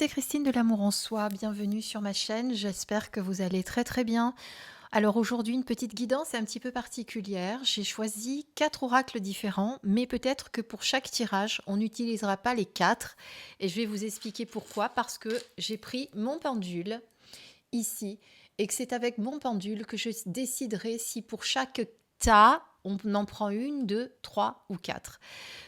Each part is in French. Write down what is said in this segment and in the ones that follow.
c'est Christine de l'Amour en Soi. Bienvenue sur ma chaîne. J'espère que vous allez très très bien. Alors aujourd'hui, une petite guidance un petit peu particulière. J'ai choisi 4 oracles différents, mais peut-être que pour chaque tirage, on n'utilisera pas les 4. Et je vais vous expliquer pourquoi. Parce que j'ai pris mon pendule ici et que c'est avec mon pendule que je déciderai si pour chaque tas, on en prend une, deux, trois ou quatre.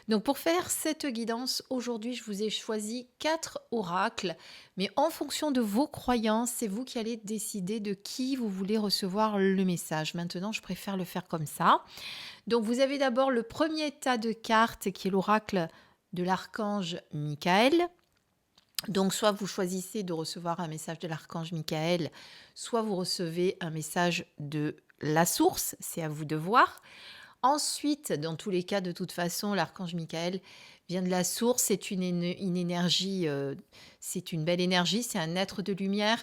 Donc pour faire cette guidance, aujourd'hui, je vous ai choisi 4 oracles, mais en fonction de vos croyances, c'est vous qui allez décider de qui vous voulez recevoir le message. Maintenant, je préfère le faire comme ça. Donc vous avez d'abord le premier tas de cartes qui est l'oracle de l'archange Michael. Donc soit vous choisissez de recevoir un message de l'archange Michael, soit vous recevez un message de la source, c'est à vous de voir. Ensuite, dans tous les cas, de toute façon, l'archange Michael vient de la source, c'est une énergie, c'est une belle énergie, c'est un être de lumière.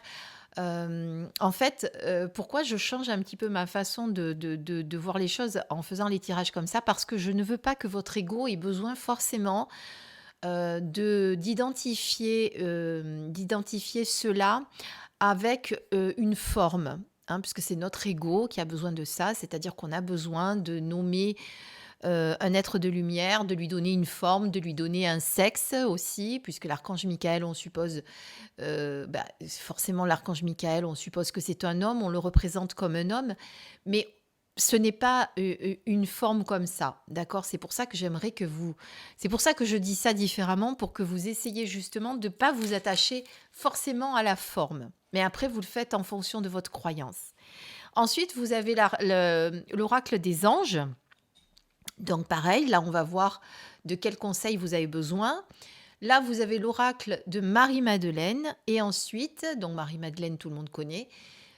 En fait, pourquoi je change un petit peu ma façon de voir les choses en faisant les tirages comme ça? Parce que je ne veux pas que votre ego ait besoin forcément d'identifier cela avec une forme. Puisque c'est notre ego qui a besoin de ça, c'est-à-dire qu'on a besoin de nommer un être de lumière, de lui donner une forme, de lui donner un sexe aussi, puisque l'archange Michael, on suppose, forcément l'archange Michael, on suppose que c'est un homme, on le représente comme un homme, mais ce n'est pas une forme comme ça, d'accord? C'est pour ça que j'aimerais que vous... C'est pour ça que je dis ça différemment, pour que vous essayiez justement de ne pas vous attacher forcément à la forme. Mais après, vous le faites en fonction de votre croyance. Ensuite, vous avez l'oracle des anges. Donc pareil, là, on va voir de quels conseils vous avez besoin. Là, vous avez l'oracle de Marie-Madeleine. Et ensuite, donc Marie-Madeleine, tout le monde connaît.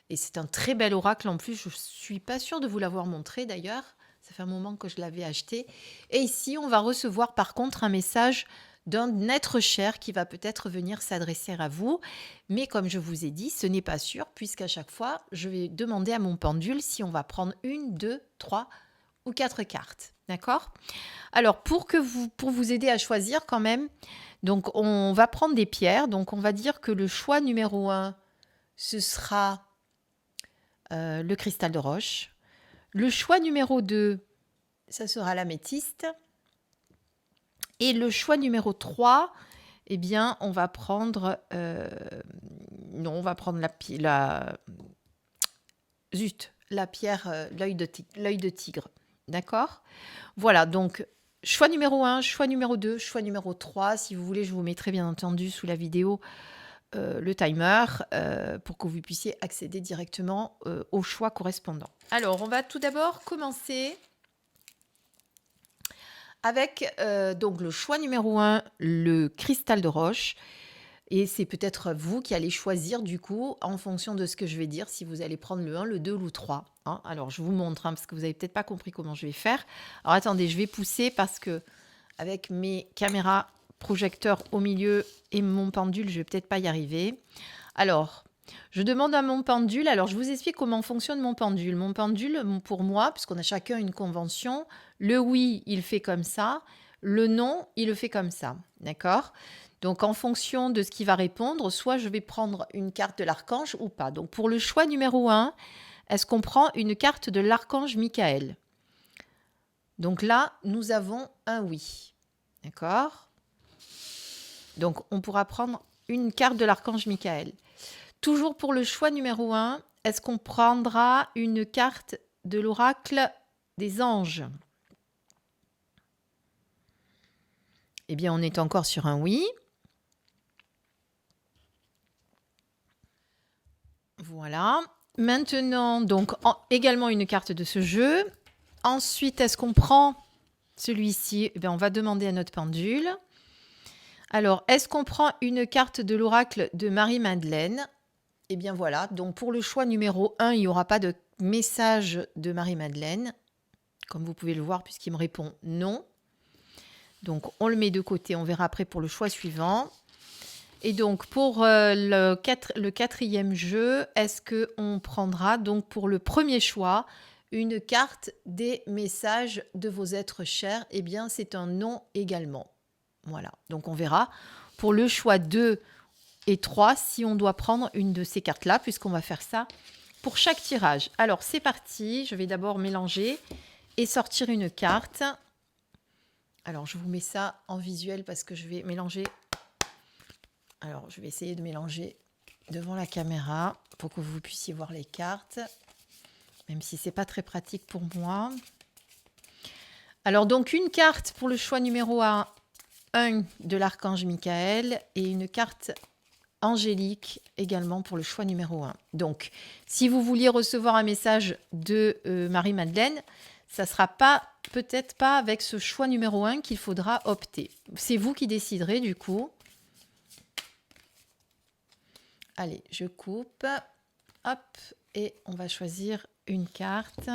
Et c'est un très bel oracle en plus. Je ne suis pas sûre de vous l'avoir montré d'ailleurs. Ça fait un moment que je l'avais acheté. Et ici, on va recevoir par contre un message d'un être cher qui va peut-être venir s'adresser à vous. Mais comme je vous ai dit, ce n'est pas sûr puisqu'à chaque fois, je vais demander à mon pendule si on va prendre une, deux, trois ou quatre cartes. D'accord? Alors, pour vous aider à choisir quand même, donc on va prendre des pierres. Donc, on va dire que le choix numéro 1, ce sera le cristal de roche. Le choix numéro 2, ça sera l'améthyste. Et le choix numéro 3, eh bien, on va prendre... non, on va prendre la pierre, l'œil de tigre. D'accord? Voilà, donc choix numéro 1, choix numéro 2, choix numéro 3. Si vous voulez, je vous mettrai bien entendu sous la vidéo le timer pour que vous puissiez accéder directement au choix correspondant. Alors, on va tout d'abord commencer avec donc le choix numéro 1, le cristal de roche. Et c'est peut-être vous qui allez choisir du coup, en fonction de ce que je vais dire, si vous allez prendre le 1, le 2 ou le 3. Alors, je vous montre, parce que vous n'avez peut-être pas compris comment je vais faire. Alors, attendez, je vais pousser parce que avec mes caméras projecteurs au milieu et mon pendule, je vais peut-être pas y arriver. Alors, je demande à mon pendule, alors je vous explique comment fonctionne mon pendule. Mon pendule, pour moi, puisqu'on a chacun une convention, le oui, il fait comme ça, le non, il le fait comme ça, d'accord? Donc, en fonction de ce qu'il va répondre, soit je vais prendre une carte de l'archange ou pas. Donc, pour le choix numéro 1, est-ce qu'on prend une carte de l'archange Michael? Donc là, nous avons un oui, d'accord? Donc, on pourra prendre une carte de l'archange Michael. Toujours pour le choix numéro 1, est-ce qu'on prendra une carte de l'oracle des anges? Eh bien, on est encore sur un oui. Voilà. Maintenant, donc, également une carte de ce jeu. Ensuite, est-ce qu'on prend celui-ci? Eh bien, on va demander à notre pendule. Alors, est-ce qu'on prend une carte de l'oracle de Marie-Madeleine? Eh bien voilà, donc pour le choix numéro 1, il n'y aura pas de message de Marie-Madeleine, comme vous pouvez le voir, puisqu'il me répond non. Donc on le met de côté, on verra après pour le choix suivant. Et donc pour le quatrième jeu, est-ce qu'on prendra donc pour le premier choix une carte des messages de vos êtres chers? Eh bien c'est un non également. Voilà, donc on verra. Pour le choix 2, et 3 si on doit prendre une de ces cartes-là, puisqu'on va faire ça pour chaque tirage. Alors, c'est parti. Je vais d'abord mélanger et sortir une carte. Alors, je vous mets ça en visuel parce que je vais mélanger. Alors, je vais essayer de mélanger devant la caméra pour que vous puissiez voir les cartes, même si c'est pas très pratique pour moi. Alors, donc, une carte pour le choix numéro 1 de l'archange Michael et une carte angélique également pour le choix numéro 1. Donc, si vous vouliez recevoir un message de Marie-Madeleine, ça ne sera peut-être pas avec ce choix numéro 1 qu'il faudra opter. C'est vous qui déciderez du coup. Allez, je coupe. Hop, et on va choisir une carte.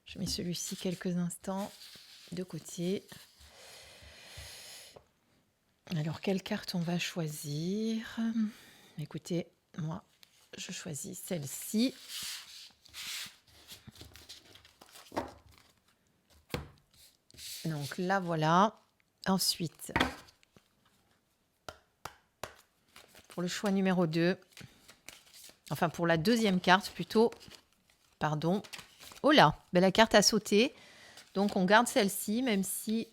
Je mets celui-ci quelques instants de côté. Alors, quelle carte on va choisir? Écoutez, moi, je choisis celle-ci. Donc là, voilà. Ensuite, pour le choix numéro 2, enfin pour la deuxième carte plutôt, pardon. Oh là, ben la carte a sauté. Donc on garde celle-ci, même si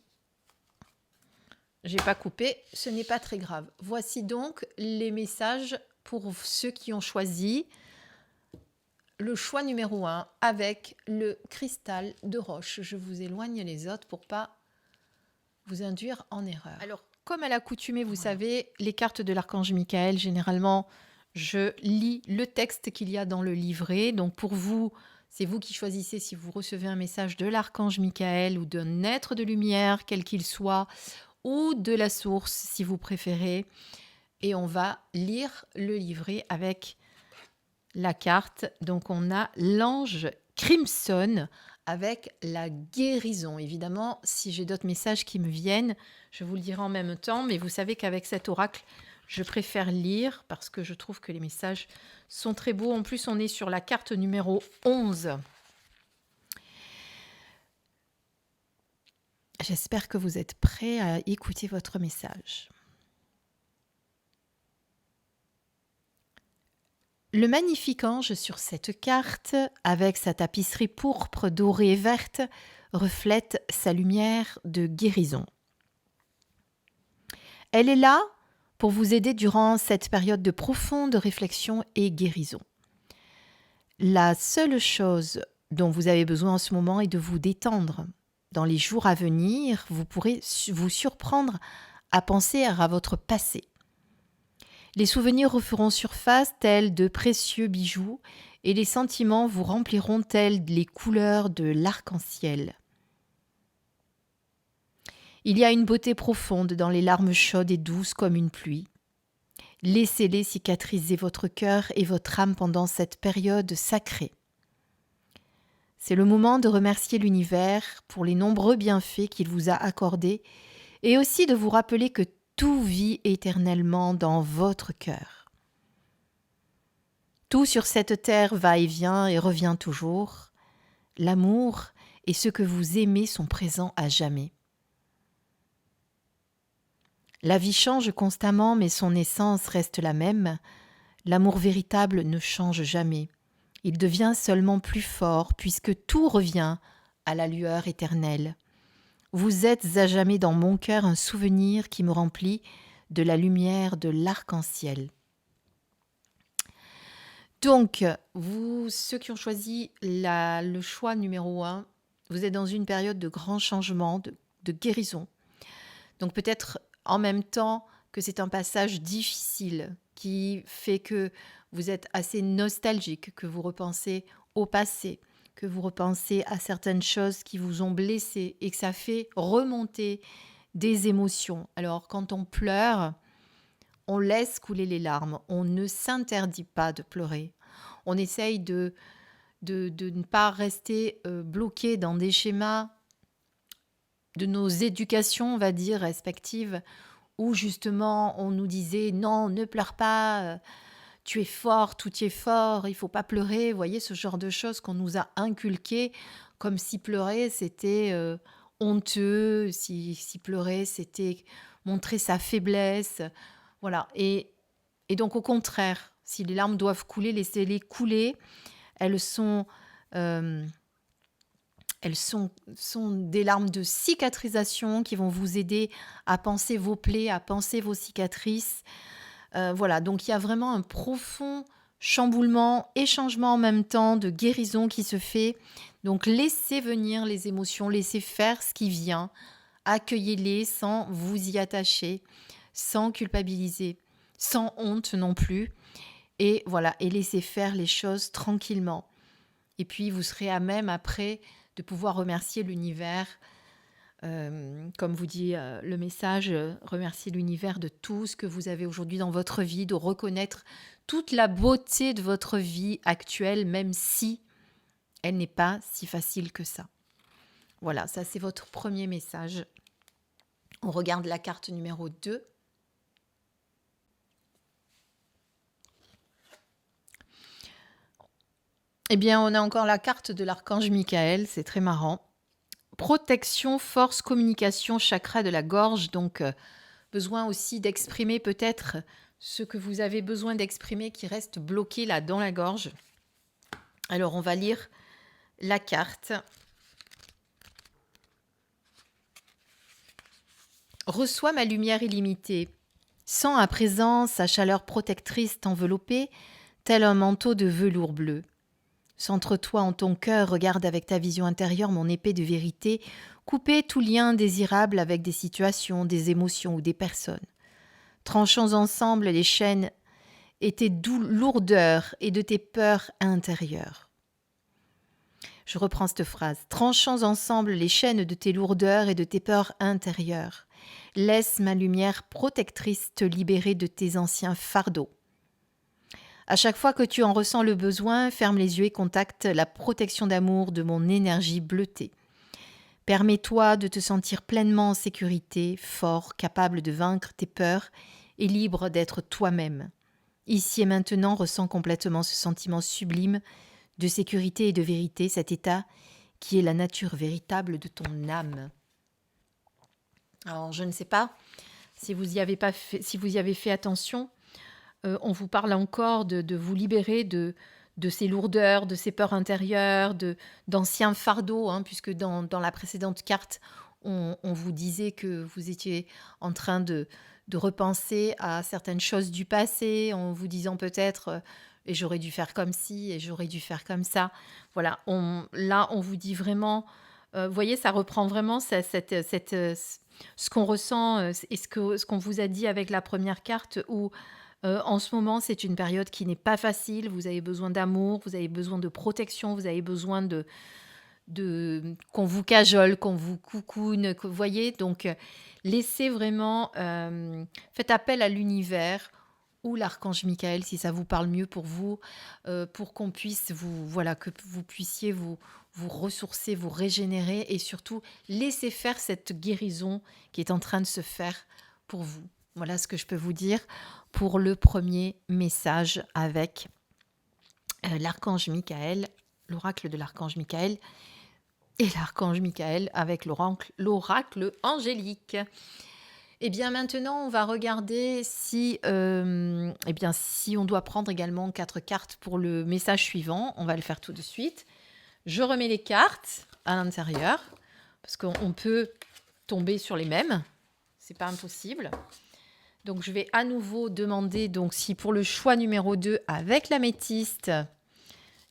j'ai pas coupé, ce n'est pas très grave. Voici donc les messages pour ceux qui ont choisi le choix numéro 1 avec le cristal de roche. Je vous éloigne les autres pour pas vous induire en erreur. Alors, comme à l'accoutumée, vous savez, les cartes de l'archange Michael, généralement, je lis le texte qu'il y a dans le livret. Donc pour vous, c'est vous qui choisissez si vous recevez un message de l'archange Michael ou d'un être de lumière, quel qu'il soit, ou de la source, si vous préférez. Et on va lire le livret avec la carte. Donc on a l'ange Crimson avec la guérison. Évidemment, si j'ai d'autres messages qui me viennent, je vous le dirai en même temps. Mais vous savez qu'avec cet oracle, je préfère lire parce que je trouve que les messages sont très beaux. En plus, on est sur la carte numéro 11. J'espère que vous êtes prêts à écouter votre message. Le magnifique ange sur cette carte, avec sa tapisserie pourpre, dorée et verte, reflète sa lumière de guérison. Elle est là pour vous aider durant cette période de profonde réflexion et guérison. La seule chose dont vous avez besoin en ce moment est de vous détendre. Dans les jours à venir, vous pourrez vous surprendre à penser à votre passé. Les souvenirs referont surface tels de précieux bijoux et les sentiments vous rempliront tels les couleurs de l'arc-en-ciel. Il y a une beauté profonde dans les larmes chaudes et douces comme une pluie. Laissez-les cicatriser votre cœur et votre âme pendant cette période sacrée. C'est le moment de remercier l'univers pour les nombreux bienfaits qu'il vous a accordés et aussi de vous rappeler que tout vit éternellement dans votre cœur. Tout sur cette terre va et vient et revient toujours. L'amour et ce que vous aimez sont présents à jamais. La vie change constamment, mais son essence reste la même. L'amour véritable ne change jamais. Il devient seulement plus fort, puisque tout revient à la lueur éternelle. Vous êtes à jamais dans mon cœur un souvenir qui me remplit de la lumière de l'arc-en-ciel. Donc, vous, ceux qui ont choisi le choix numéro 1, vous êtes dans une période de grand changement, de guérison. Donc peut-être en même temps que c'est un passage difficile qui fait que vous êtes assez nostalgique, que vous repensez au passé, que vous repensez à certaines choses qui vous ont blessé et que ça fait remonter des émotions. Alors quand on pleure, on laisse couler les larmes, on ne s'interdit pas de pleurer. On essaye de ne pas rester bloqué dans des schémas de nos éducations, on va dire, respectives, où justement on nous disait non, ne pleure pas, tu es fort, tout y est fort, il faut pas pleurer. Vous voyez, ce genre de choses qu'on nous a inculquées, comme si pleurer c'était honteux, si pleurer c'était montrer sa faiblesse. Voilà. Et Et donc, au contraire, si les larmes doivent couler, laissez-les couler. Elles sont, euh, sont des larmes de cicatrisation qui vont vous aider à penser vos plaies, à penser vos cicatrices. Voilà, donc il y a vraiment un profond chamboulement et changement en même temps de guérison qui se fait. Donc laissez venir les émotions, laissez faire ce qui vient, accueillez-les sans vous y attacher, sans culpabiliser, sans honte non plus. Et voilà, et laissez faire les choses tranquillement. Et puis vous serez à même après de pouvoir remercier l'univers. Comme vous dit le message, remercier l'univers de tout ce que vous avez aujourd'hui dans votre vie, de reconnaître toute la beauté de votre vie actuelle, même si elle n'est pas si facile que ça. Voilà, ça c'est votre premier message. On regarde la carte numéro 2. Eh bien, on a encore la carte de l'archange Michael, c'est très marrant. Protection, force, communication, chakra de la gorge, donc besoin aussi d'exprimer peut-être ce que vous avez besoin d'exprimer qui reste bloqué là dans la gorge. Alors, on va lire la carte. Reçois ma lumière illimitée. Sens à présent sa chaleur protectrice t'envelopper, tel un manteau de velours bleu. Centre-toi en ton cœur, regarde avec ta vision intérieure mon épée de vérité, couper tout lien désirable avec des situations, des émotions ou des personnes. Tranchons ensemble les chaînes et tes lourdeurs et de tes peurs intérieures. Je reprends cette phrase. Tranchons ensemble les chaînes de tes lourdeurs et de tes peurs intérieures. Laisse ma lumière protectrice te libérer de tes anciens fardeaux. À chaque fois que tu en ressens le besoin, ferme les yeux et contacte la protection d'amour de mon énergie bleutée. Permets-toi de te sentir pleinement en sécurité, fort, capable de vaincre tes peurs et libre d'être toi-même. Ici et maintenant, ressens complètement ce sentiment sublime de sécurité et de vérité, cet état qui est la nature véritable de ton âme. Alors, je ne sais pas si vous y avez fait attention. On vous parle encore de vous libérer de ces lourdeurs, de ces peurs intérieures, d'anciens fardeaux, puisque dans la précédente carte, on vous disait que vous étiez en train de repenser à certaines choses du passé, en vous disant peut-être et j'aurais dû faire comme ci, et j'aurais dû faire comme ça. Voilà, là, on vous dit vraiment, vous voyez, ça reprend vraiment ce qu'on ressent et ce qu'on vous a dit avec la première carte où en ce moment, c'est une période qui n'est pas facile. Vous avez besoin d'amour, vous avez besoin de protection, vous avez besoin qu'on vous cajole, qu'on vous coucoune, vous voyez. Donc, laissez vraiment, faites appel à l'univers ou l'archange Michael, si ça vous parle mieux pour vous, pour qu'on puisse que vous puissiez vous ressourcer, vous régénérer et surtout laisser faire cette guérison qui est en train de se faire pour vous. Voilà ce que je peux vous dire pour le premier message avec l'archange Michael, l'oracle de l'archange Michael et l'archange Michael avec l'oracle angélique. Et bien maintenant, on va regarder si on doit prendre également 4 cartes pour le message suivant. On va le faire tout de suite. Je remets les cartes à l'intérieur parce qu'on peut tomber sur les mêmes. C'est pas impossible. Donc, je vais à nouveau demander donc, si pour le choix numéro 2 avec l'améthyste,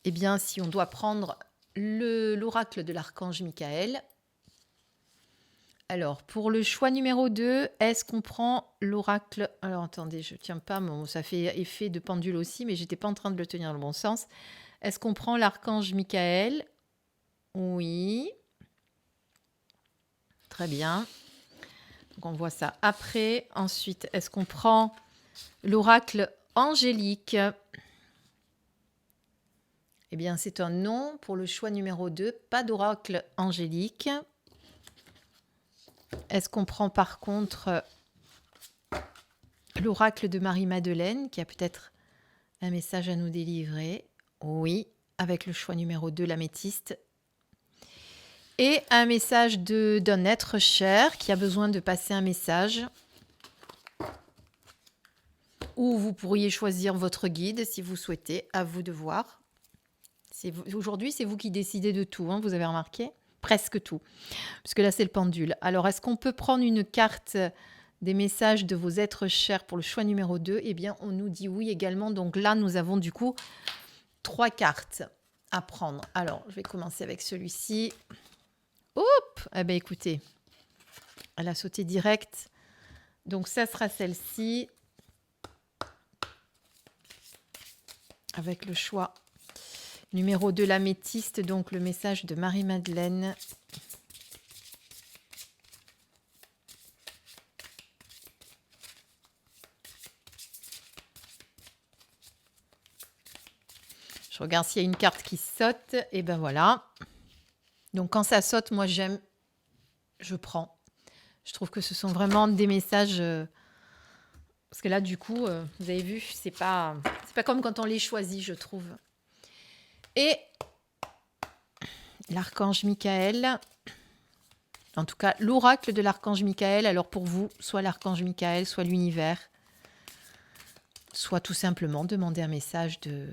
eh bien, si on doit prendre l'oracle de l'archange Michael. Alors, pour le choix numéro 2, est-ce qu'on prend l'oracle... Alors, attendez, je ne tiens pas, ça fait effet de pendule aussi, mais je n'étais pas en train de le tenir dans le bon sens. Est-ce qu'on prend l'archange Michael? Oui. Très bien. Donc, on voit ça après. Ensuite, est-ce qu'on prend l'oracle angélique? Eh bien, c'est un non pour le choix numéro 2. Pas d'oracle angélique. Est-ce qu'on prend par contre l'oracle de Marie-Madeleine, qui a peut-être un message à nous délivrer? Oui, avec le choix numéro 2, l'améthyste. Et un message d'un être cher qui a besoin de passer un message. ou vous pourriez choisir votre guide si vous souhaitez, à vous de voir. Aujourd'hui, c'est vous qui décidez de tout, hein, vous avez remarqué? Presque tout, puisque là, c'est le pendule. Alors, est-ce qu'on peut prendre une carte des messages de vos êtres chers pour le choix numéro 2? Eh bien, on nous dit oui également. Donc là, nous avons du coup 3 cartes à prendre. Alors, je vais commencer avec celui-ci. Oups! Eh bien, écoutez, elle a sauté direct. Donc, ça sera celle-ci. Avec le choix numéro 2, l'améthyste, donc le message de Marie-Madeleine. Je regarde s'il y a une carte qui saute. Et ben voilà. Donc quand ça saute, moi j'aime, je prends. Je trouve que ce sont vraiment des messages... parce que là, du coup, vous avez vu, c'est pas comme quand on les choisit, je trouve. Et l'archange Michael... En tout cas, l'oracle de l'archange Michael. Alors pour vous, soit l'archange Michael, soit l'univers, soit tout simplement demander un message de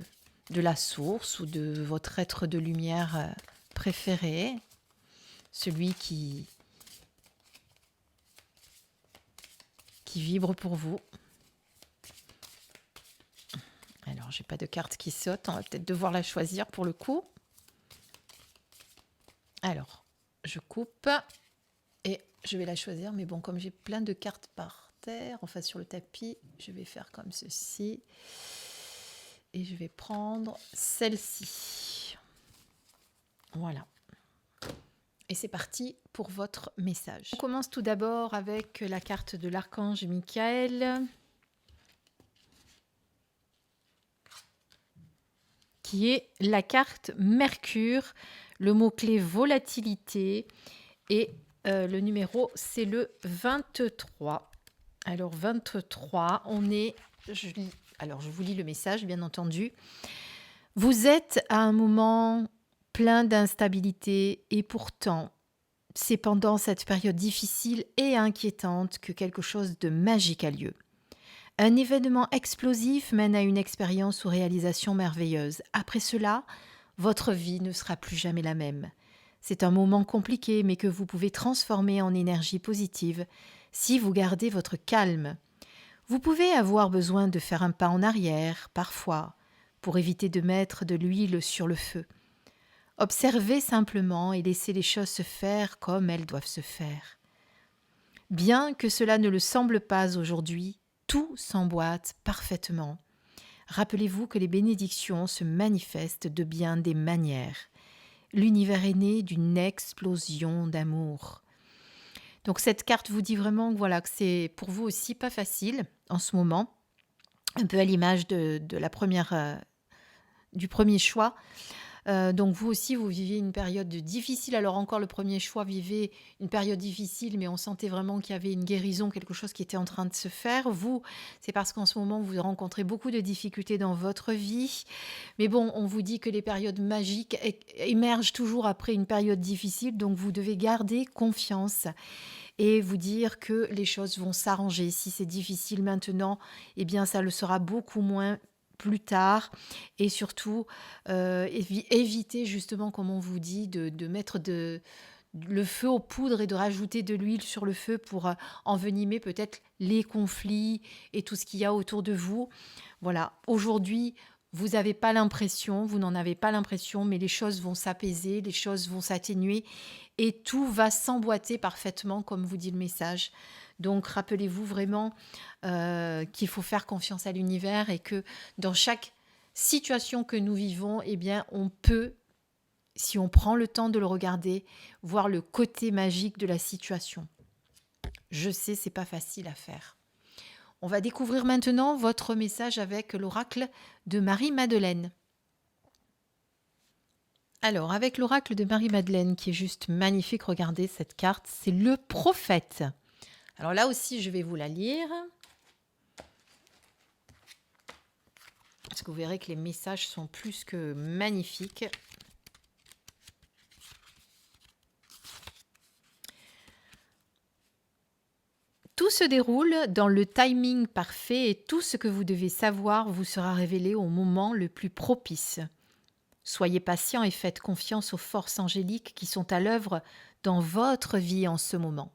la source ou de votre être de lumière préféré, celui qui vibre pour vous. Alors, j'ai pas de carte qui saute, on va peut-être devoir la choisir pour le coup. Alors, je coupe et je vais la choisir, mais bon, comme j'ai plein de cartes par terre, enfin sur le tapis, je vais faire comme ceci. Et je vais prendre celle-ci. Voilà. Et c'est parti pour votre message. On commence tout d'abord avec la carte de l'archange Michael, qui est la carte Mercure, le mot-clé volatilité, et le numéro, c'est le 23. Alors 23, on est... Alors, je vous lis le message, bien entendu. Vous êtes à un moment plein d'instabilité et pourtant, c'est pendant cette période difficile et inquiétante que quelque chose de magique a lieu. Un événement explosif mène à une expérience ou réalisation merveilleuse. Après cela, votre vie ne sera plus jamais la même. C'est un moment compliqué, mais que vous pouvez transformer en énergie positive si vous gardez votre calme. Vous pouvez avoir besoin de faire un pas en arrière, parfois, pour éviter de mettre de l'huile sur le feu. Observez simplement et laissez les choses se faire comme elles doivent se faire. Bien que cela ne le semble pas aujourd'hui, tout s'emboîte parfaitement. Rappelez-vous que les bénédictions se manifestent de bien des manières. L'univers est né d'une explosion d'amour. Donc cette carte vous dit vraiment que, voilà, que c'est pour vous aussi pas facile en ce moment, un peu à l'image de la première, du premier choix. Donc vous aussi, vous viviez une période difficile. Alors encore le premier choix vivait une période difficile, mais on sentait vraiment qu'il y avait une guérison, quelque chose qui était en train de se faire. Vous, c'est parce qu'en ce moment, vous rencontrez beaucoup de difficultés dans votre vie. Mais bon, on vous dit que les périodes magiques émergent toujours après une période difficile, donc vous devez garder confiance et vous dire que les choses vont s'arranger. Si c'est difficile maintenant, eh bien ça le sera beaucoup moins plus tard, et surtout éviter justement, comme on vous dit, de mettre le feu aux poudres et de rajouter de l'huile sur le feu pour envenimer peut-être les conflits et tout ce qu'il y a autour de vous. Voilà, aujourd'hui, vous n'avez pas l'impression, vous n'en avez pas l'impression, mais les choses vont s'apaiser, les choses vont s'atténuer et tout va s'emboîter parfaitement, comme vous dit le message. Donc, rappelez-vous vraiment qu'il faut faire confiance à l'univers et que dans chaque situation que nous vivons, eh bien, on peut, si on prend le temps de le regarder, voir le côté magique de la situation. Je sais, c'est pas facile à faire. On va découvrir maintenant votre message avec l'oracle de Marie-Madeleine. Alors, avec l'oracle de Marie-Madeleine, qui est juste magnifique, regardez cette carte, c'est le prophète. Alors là aussi, je vais vous la lire. Parce que vous verrez que les messages sont plus que magnifiques. Tout se déroule dans le timing parfait et tout ce que vous devez savoir vous sera révélé au moment le plus propice. Soyez patient et faites confiance aux forces angéliques qui sont à l'œuvre dans votre vie en ce moment.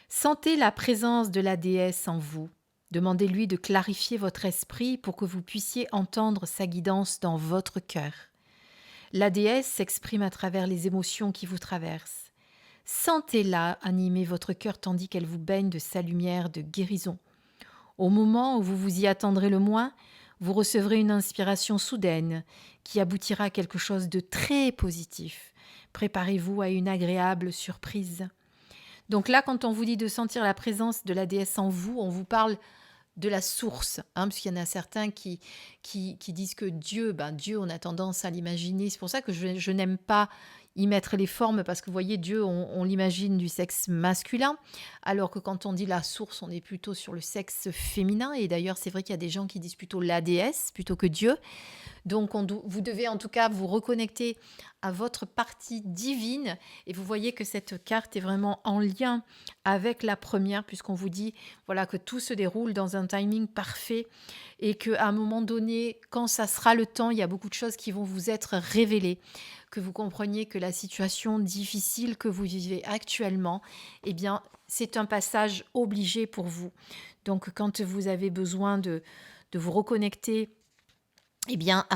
Sentez la présence de la déesse en vous. Demandez-lui de clarifier votre esprit pour que vous puissiez entendre sa guidance dans votre cœur. La déesse s'exprime à travers les émotions qui vous traversent. Sentez-la animer votre cœur tandis qu'elle vous baigne de sa lumière de guérison. Au moment où vous vous y attendrez le moins, vous recevrez une inspiration soudaine qui aboutira à quelque chose de très positif. Préparez-vous à une agréable surprise. Donc là, quand on vous dit de sentir la présence de la déesse en vous, on vous parle de la source, parce qu'il y en a certains qui disent que Dieu, Dieu, on a tendance à l'imaginer. C'est pour ça que je n'aime pas y mettre les formes, parce que vous voyez, Dieu, on l'imagine du sexe masculin, alors que quand on dit la source, on est plutôt sur le sexe féminin. Et d'ailleurs, c'est vrai qu'il y a des gens qui disent plutôt la déesse plutôt que Dieu. Donc, vous devez en tout cas vous reconnecter à votre partie divine. Et vous voyez que cette carte est vraiment en lien avec la première, puisqu'on vous dit voilà, que tout se déroule dans un timing parfait et qu'à un moment donné, quand ça sera le temps, il y a beaucoup de choses qui vont vous être révélées. Que vous compreniez que la situation difficile que vous vivez actuellement, eh bien, c'est un passage obligé pour vous. Donc, quand vous avez besoin de vous reconnecter eh bien,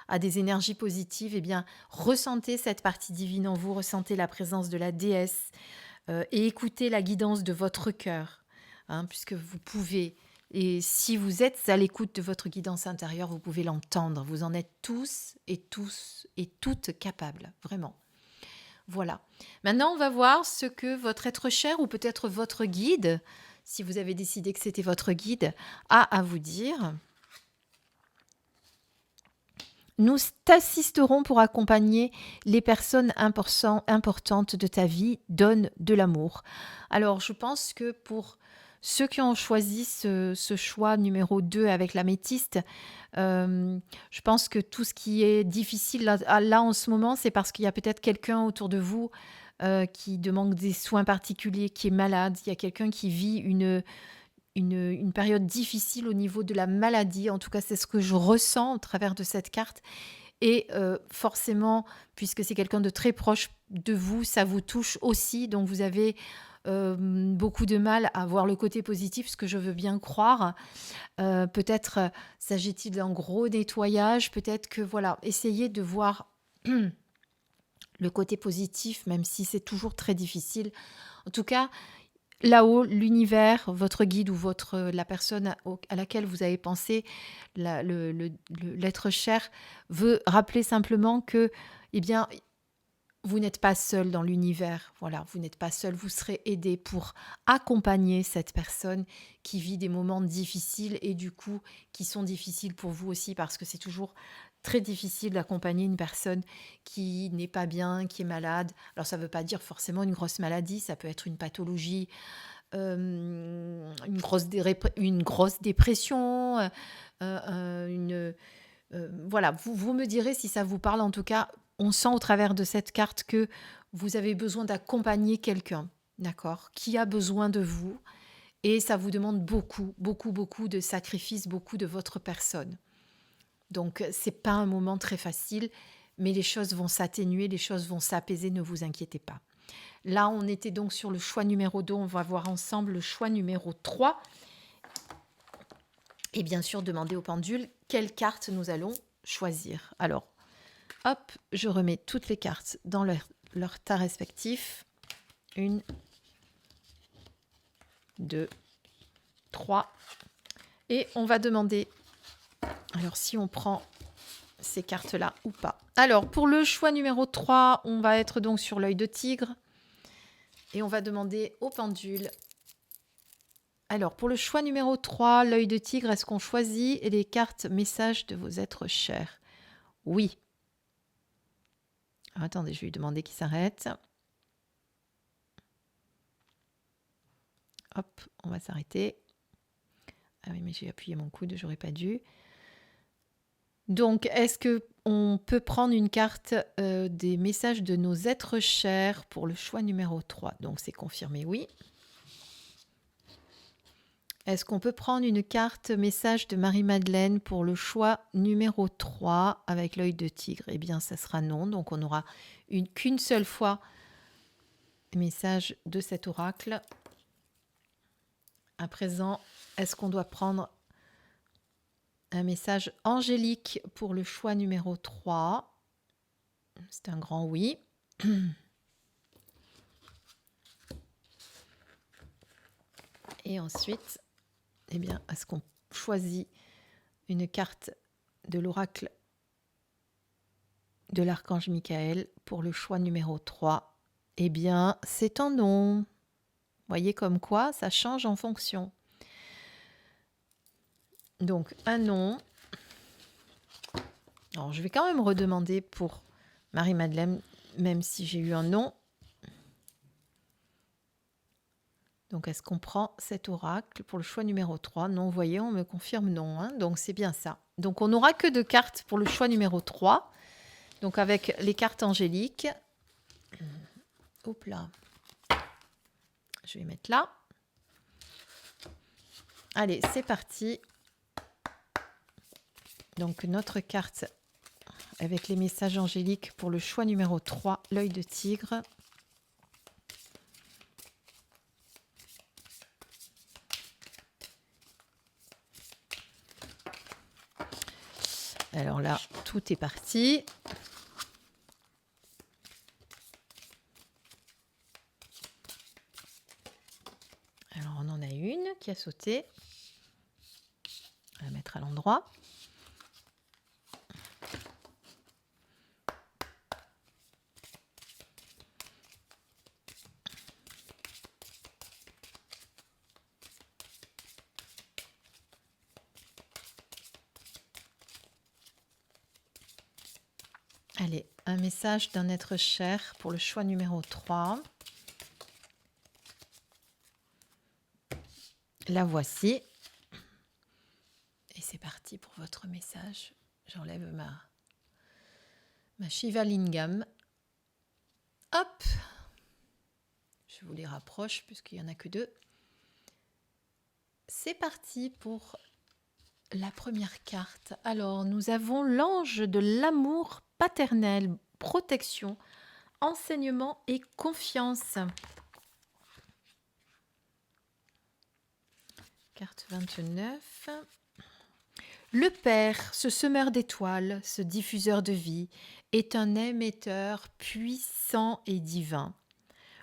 à des énergies positives, eh bien, ressentez cette partie divine en vous, ressentez la présence de la déesse et écoutez la guidance de votre cœur, puisque vous pouvez, et si vous êtes à l'écoute de votre guidance intérieure, vous pouvez l'entendre. Vous en êtes tous et toutes capables, vraiment. Voilà. Maintenant, on va voir ce que votre être cher ou peut-être votre guide, si vous avez décidé que c'était votre guide, a à vous dire. Nous t'assisterons pour accompagner les personnes importantes de ta vie. Donne de l'amour. Alors, je pense que pour ceux qui ont choisi ce choix numéro 2 avec l'améthyste, je pense que tout ce qui est difficile là en ce moment, c'est parce qu'il y a peut-être quelqu'un autour de vous qui demande des soins particuliers, qui est malade. Il y a quelqu'un qui vit une période difficile au niveau de la maladie. En tout cas, c'est ce que je ressens au travers de cette carte. Et forcément, puisque c'est quelqu'un de très proche de vous, ça vous touche aussi. Donc, vous avez beaucoup de mal à voir le côté positif, ce que je veux bien croire. Peut-être s'agit-il d'un gros nettoyage. Peut-être que, voilà, essayez de voir le côté positif, même si c'est toujours très difficile. En tout cas, là-haut, l'univers, votre guide ou la personne à laquelle vous avez pensé, l'être cher, veut rappeler simplement que, eh bien, vous n'êtes pas seul dans l'univers. Voilà, vous n'êtes pas seul. Vous serez aidé pour accompagner cette personne qui vit des moments difficiles et du coup, qui sont difficiles pour vous aussi parce que c'est toujours très difficile d'accompagner une personne qui n'est pas bien, qui est malade. Alors, ça ne veut pas dire forcément une grosse maladie, ça peut être une pathologie, une grosse dépression, voilà, vous me direz si ça vous parle. En tout cas, on sent au travers de cette carte que vous avez besoin d'accompagner quelqu'un, d'accord, qui a besoin de vous. Et ça vous demande beaucoup, beaucoup, beaucoup de sacrifices, beaucoup de votre personne. Donc, c'est pas un moment très facile, mais les choses vont s'atténuer, les choses vont s'apaiser, ne vous inquiétez pas. Là, on était donc sur le choix numéro 2. On va voir ensemble le choix numéro 3. Et bien sûr, demander au pendule quelle carte nous allons choisir. Alors, hop, je remets toutes les cartes dans leur tas respectif. 1, 2, 3. Et on va demander, alors si on prend ces cartes-là ou pas. Alors, pour le choix numéro 3, on va être donc sur l'œil de tigre. Et on va demander au pendule. Alors, pour le choix numéro 3, l'œil de tigre, est-ce qu'on choisit les cartes messages de vos êtres chers? Oui. Alors, attendez, je vais lui demander qu'il s'arrête. Hop, on va s'arrêter. Ah oui, mais j'ai appuyé mon coude, j'aurais pas dû. Donc, est-ce qu'on peut prendre une carte des messages de nos êtres chers pour le choix numéro 3? Donc, c'est confirmé, oui. Est-ce qu'on peut prendre une carte message de Marie-Madeleine pour le choix numéro 3 avec l'œil de tigre? Eh bien, ça sera non. Donc, on n'aura qu'une seule fois message de cet oracle. À présent, est-ce qu'on doit prendre un message angélique pour le choix numéro 3? C'est un grand oui. Et ensuite, eh bien, est-ce qu'on choisit une carte de l'oracle de l'archange Michael pour le choix numéro 3? Eh bien, c'est un non. Voyez comme quoi ça change en fonction. Donc, un non. Alors, je vais quand même redemander pour Marie-Madeleine, même si j'ai eu un non. Donc, est-ce qu'on prend cet oracle pour le choix numéro 3? Non, vous voyez, on me confirme non. Hein, donc, c'est bien ça. Donc, on n'aura que 2 cartes pour le choix numéro 3. Donc, avec les cartes angéliques. Hop là. Je vais mettre là. Allez, c'est parti. Donc, notre carte avec les messages angéliques pour le choix numéro 3, l'œil de tigre. Alors là, tout est parti. Alors, on en a une qui a sauté. On va la mettre à l'endroit. Allez, un message d'un être cher pour le choix numéro 3. La voici. Et c'est parti pour votre message. J'enlève ma Shiva Lingam. Hop! Je vous les rapproche puisqu'il n'y en a que 2. C'est parti pour la première carte. Alors, nous avons l'ange de l'amour paternel, protection, enseignement et confiance. Carte 29. Le Père, ce semeur d'étoiles, ce diffuseur de vie, est un émetteur puissant et divin.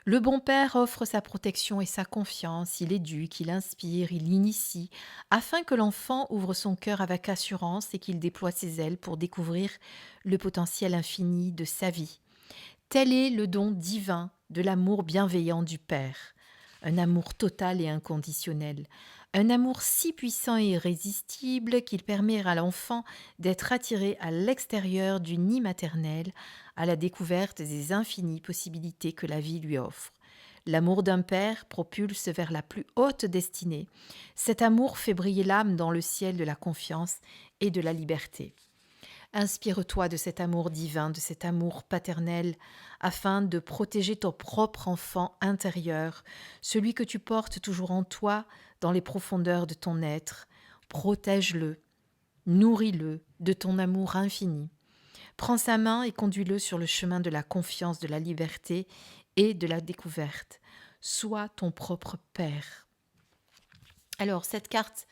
Le bon Père offre sa protection et sa confiance, il éduque, il inspire, il initie, afin que l'enfant ouvre son cœur avec assurance et qu'il déploie ses ailes pour découvrir le potentiel infini de sa vie. Tel est le don divin de l'amour bienveillant du Père, un amour total et inconditionnel, un amour si puissant et irrésistible qu'il permet à l'enfant d'être attiré à l'extérieur du nid maternel, à la découverte des infinies possibilités que la vie lui offre. L'amour d'un père propulse vers la plus haute destinée. Cet amour fait briller l'âme dans le ciel de la confiance et de la liberté. Inspire-toi de cet amour divin, de cet amour paternel, afin de protéger ton propre enfant intérieur, celui que tu portes toujours en toi, dans les profondeurs de ton être. Protège-le, nourris-le de ton amour infini. Prends sa main et conduis-le sur le chemin de la confiance, de la liberté et de la découverte. Sois ton propre père. Alors, cette carte,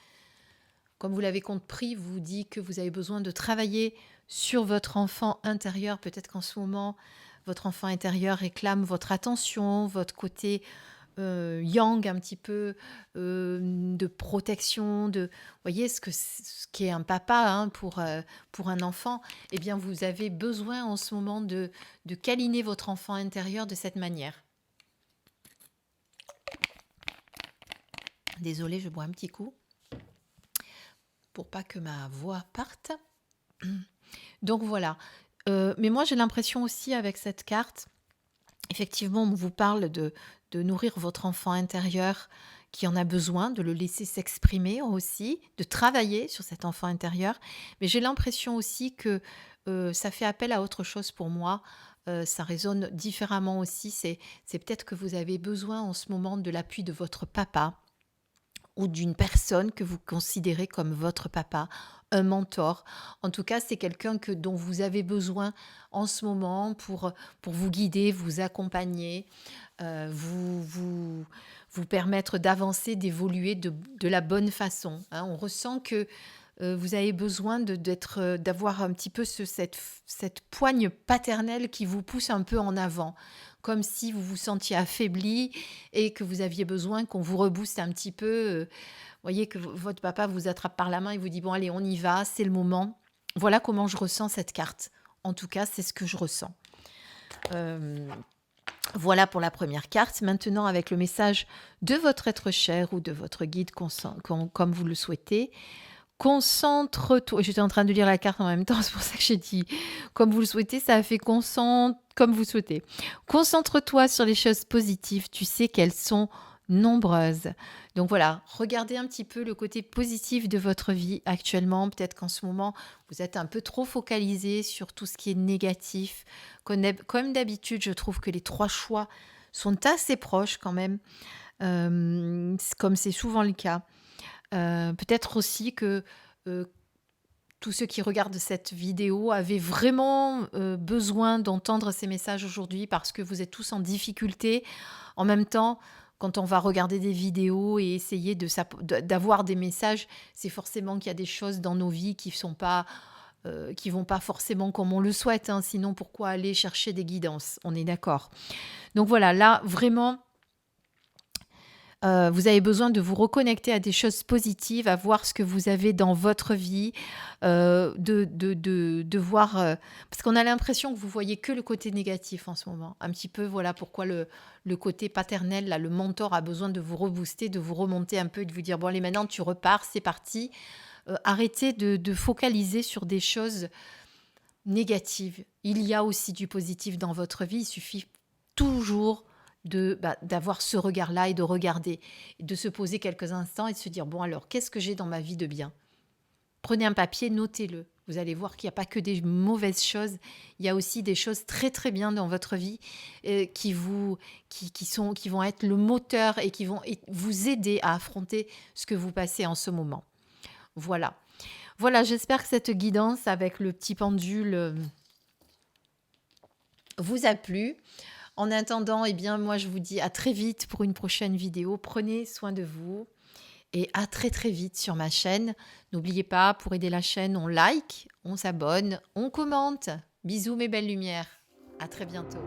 comme vous l'avez compris, vous dit que vous avez besoin de travailler sur votre enfant intérieur. Peut-être qu'en ce moment, votre enfant intérieur réclame votre attention, votre côté yang un petit peu, de protection, de, vous voyez ce qu'est un papa hein, pour un enfant. Eh bien, vous avez besoin en ce moment de câliner votre enfant intérieur de cette manière. Désolée, je bois un petit coup pour pas que ma voix parte. Donc voilà. Mais moi, j'ai l'impression aussi avec cette carte, effectivement, on vous parle de nourrir votre enfant intérieur qui en a besoin, de le laisser s'exprimer aussi, de travailler sur cet enfant intérieur. Mais j'ai l'impression aussi que ça fait appel à autre chose pour moi. Ça résonne différemment aussi. C'est peut-être que vous avez besoin en ce moment de l'appui de votre papa ou d'une personne que vous considérez comme votre papa, un mentor. En tout cas, c'est quelqu'un dont vous avez besoin en ce moment pour vous guider, vous accompagner, vous permettre d'avancer, d'évoluer de la bonne façon, hein. On ressent que vous avez besoin d'avoir un petit peu cette poigne paternelle qui vous pousse un peu en avant, comme si vous vous sentiez affaibli et que vous aviez besoin qu'on vous rebooste un petit peu. Voyez que votre papa vous attrape par la main et vous dit, bon allez, on y va, c'est le moment. Voilà comment je ressens cette carte. En tout cas, c'est ce que je ressens. Euh, voilà pour la première carte. Maintenant, avec le message de votre être cher ou de votre guide, comme vous le souhaitez. Concentre-toi. J'étais en train de lire la carte en même temps, c'est pour ça que j'ai dit comme vous le souhaitez, ça a fait concentre comme vous souhaitez. Concentre-toi sur les choses positives, tu sais qu'elles sont nombreuses. Donc voilà, regardez un petit peu le côté positif de votre vie actuellement. Peut-être qu'en ce moment, vous êtes un peu trop focalisé sur tout ce qui est négatif. Comme d'habitude, je trouve que les trois choix sont assez proches quand même, comme c'est souvent le cas. Peut-être aussi que tous ceux qui regardent cette vidéo avaient vraiment besoin d'entendre ces messages aujourd'hui parce que vous êtes tous en difficulté. En même temps, quand on va regarder des vidéos et essayer d'avoir des messages, c'est forcément qu'il y a des choses dans nos vies qui vont pas forcément comme on le souhaite, hein. Sinon, pourquoi aller chercher des guidances? On est d'accord. Donc voilà, là, vraiment, vous avez besoin de vous reconnecter à des choses positives, à voir ce que vous avez dans votre vie, de voir, parce qu'on a l'impression que vous voyez que le côté négatif en ce moment. Un petit peu, voilà pourquoi le côté paternel, là, le mentor a besoin de vous rebooster, de vous remonter un peu, et de vous dire, bon allez, maintenant tu repars, c'est parti. Arrêtez de focaliser sur des choses négatives. Il y a aussi du positif dans votre vie, il suffit toujours d'avoir ce regard-là et de regarder, et de se poser quelques instants et de se dire, bon alors, qu'est-ce que j'ai dans ma vie de bien? Prenez un papier, notez-le. Vous allez voir qu'il n'y a pas que des mauvaises choses, il y a aussi des choses très très bien dans votre vie qui vont être le moteur et qui vont vous aider à affronter ce que vous passez en ce moment. Voilà. Voilà, j'espère que cette guidance avec le petit pendule vous a plu. En attendant, eh bien, moi, je vous dis à très vite pour une prochaine vidéo. Prenez soin de vous et à très très vite sur ma chaîne. N'oubliez pas, pour aider la chaîne, on like, on s'abonne, on commente. Bisous mes belles lumières. À très bientôt.